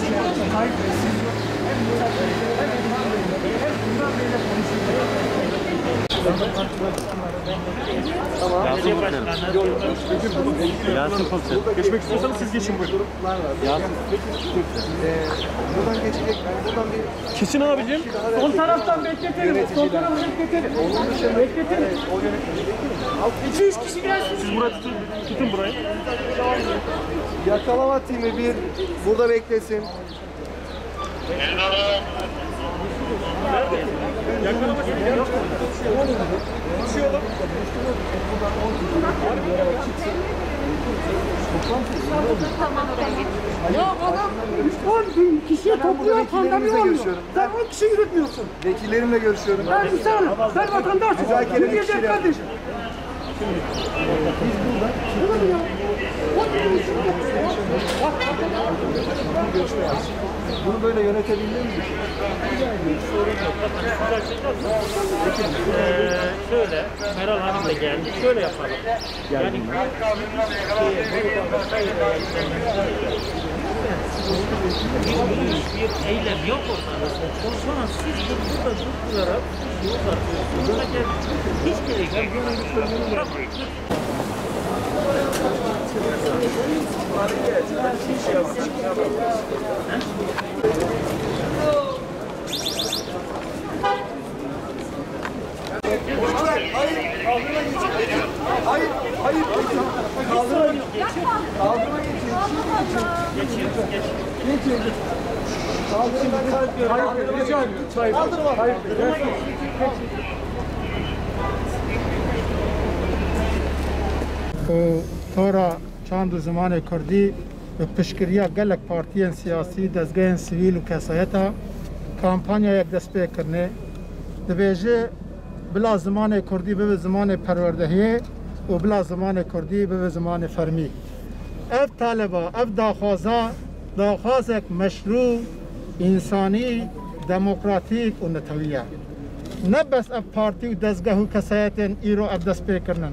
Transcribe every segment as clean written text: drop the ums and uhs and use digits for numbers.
Tayyip Bey, siz hem Murat Bey, hem İlhan Bey'le, hem İlhan Bey'le konuşuyorsunuz. Tamam. Yasin komiser. Geçmek istiyorsanız siz geçin buyurun. Yasin. Buradan geçecek, buradan bir... Kesin abicim. Son taraftan bekletelim. Son taraftan bekletelim. Bekletelim. 2-3 kişi gelsin. Siz burayı tutun burayı. Yakalama timi bir burada beklesin. Ya adam 10 kişiyi topluyor, pandemi olmuyor. Sen 10 kişi yürütmüyorsun. Vekillerimle görüşüyorum. Ben insanım, ben vatandaşım. Yürüyecek kardeşim. Bunu böyle yönetebilir miyiz? Şöyle, Meral Hanım da geldi. Şöyle yapalım. Yani bir eylem yok ortada. Sonra siz burada durdurarak yol atıyorsunuz. Hiç gerek yok. Hayır. Kaldırma geçin. Geçin. Kaldırma. ثورة چند زمان کردی به پشکریا گلک پارتیان سیاسی دزگاه سیویل و کسایتا کامپانیا یک دست پی کرنه دبیجه بلا زمان کردی به زمان پروردهی و بلا زمان کردی به زمان فرمی اف طالبا اف داخوازک مشروع انسانی دموکراتیک و نتویه نه بس اف پارتی و دزگاه و کسایتن ایرو اف دست پی کرنن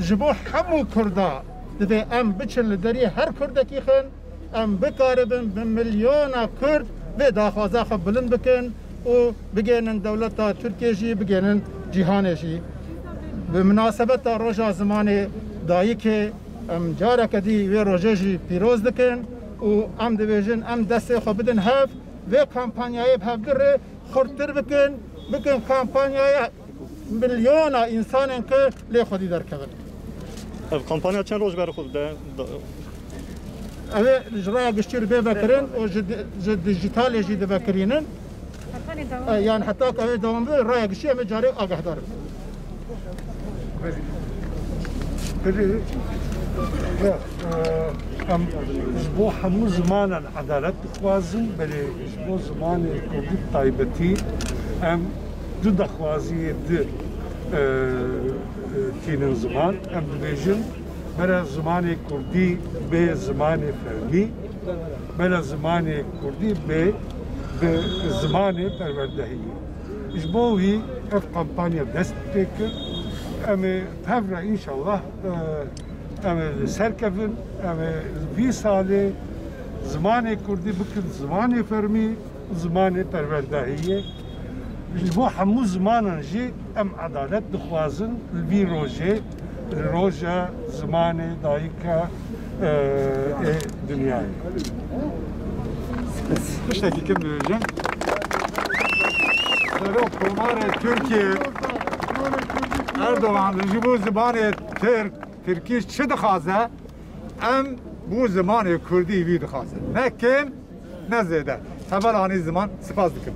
جبو همو کردا دبی ام بچن لدری هر کردکی خن ام بکاربن به میلیون کرد و داخوازا خب بلند بکن و بگینن دولت ترکیه جی بگینن جهان جی به مناسبت روژا زمان دایی که ام جارا کدی و روژه جی پیروز دکن و ام دویژن ام دست خود بدن هف و کامپانیای بهدر خورتر بکن کامپانیای میلیون انسان که لی خودی در کبن Kampanya çen roşgarı xud de. اوه اجرای گشتیر به بکرین و جد دیجیتال جدید بکرینن یعنی حتی که اوه دوام به رای گشتی همه جاری آگاه دارم ام جبو همو زمان عدالت دخوازم بله جبو زمان کردی طایبتی ام دو دخوازی دو تینن زمان ام دویژن برای زمان کردی به زمان فرمی برای زمان کردی به زمان پروردهی جبوی اف کمپانیا دست بکر ام هفره انشالله ام سرکفن ام وی ساله زمان کردی بکن زمان فرمی زمان پروردهی جبو همو زمانن جی ام عدالت دخوازن الوی روژه زمان دایکا dünyayı. 5 dakika vereceğim. Türkiye Erdoğan bu zamanı Türkiye çi dixwaze em bu zamanı Kurdî wî dixwaze ne kim ne zêde. Hevalani zaman spas dikim.